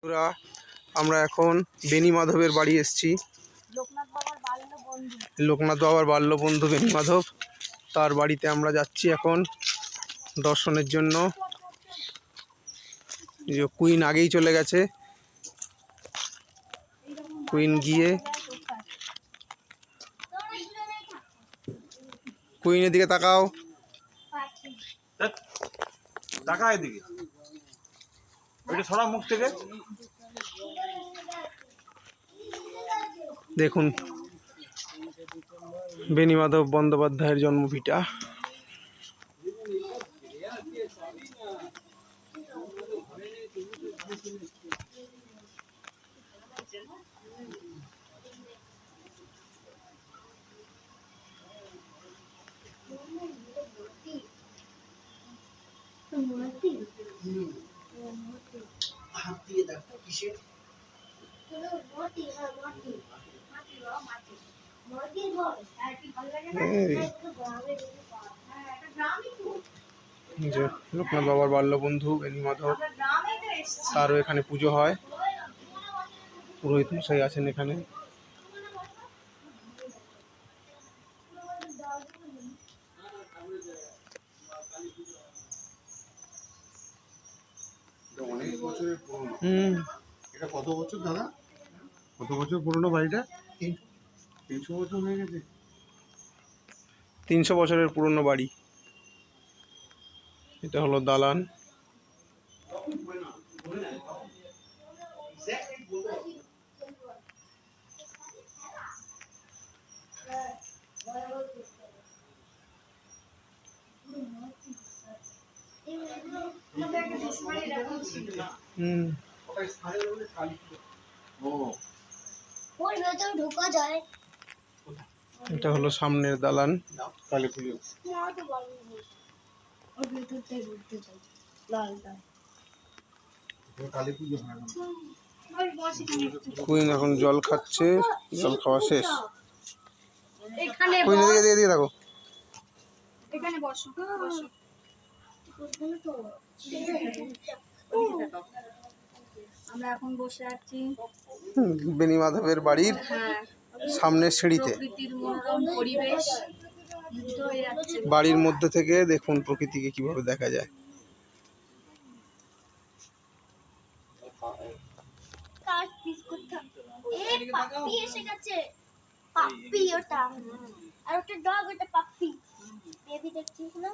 বন্ধুরা, আমরা এখন বেনি মাধবের বাড়ি এসেছি। লোকনাথ বাবার বাল্য বন্ধু বেনি মাধব, তার বাড়িতে আমরা যাচ্ছি এখন দর্শনের জন্য। কুইন আগেই চলে গেছে। কুইন গিয়ে কুইনের দিকে তাকাও, টাকা এদিকে ওইটা সরা মুখ থেকে। দেখুন বেনি মাধব বন্দ্যোপাধ্যায়ের জন্মভিটা। লোকনাথ বাবার বাল্য বন্ধু বেনি মাধব, তারও এখানে পুজো হয়। পুরোহিত মশাই আছেন এখানে। অনেক বছরের পুরনো। এটা কত বছর দাদা? কত বছর পুরনো বাড়িটা? 300 বছর হয়ে গেছে। 300 বছরের পুরনো বাড়ি। এটা হলো দালান। এটা হলো সামনের দালান। কালী পুজো। কালী পুজো হয় না। কুইন এখন জল খাচ্ছে, জল খাওয়া শেষ। কুইন এদিকে দিয়ে দিয়ে থাকো। এখানে বসো বসো। আমরা এখন বসে আছি বেনি মাধবের বাড়ির সামনের সিঁড়িতে। প্রকৃতির মনোরম পরিবেশ। বাড়ির মধ্যে থেকে দেখুন প্রকৃতিকে কিভাবে দেখা যায়। পাপ্পি এসে গেছে। পাপ্পি ওটা, আর ওটা ডগ, ওটা পাপ্পি। বেবি দেখছিস না?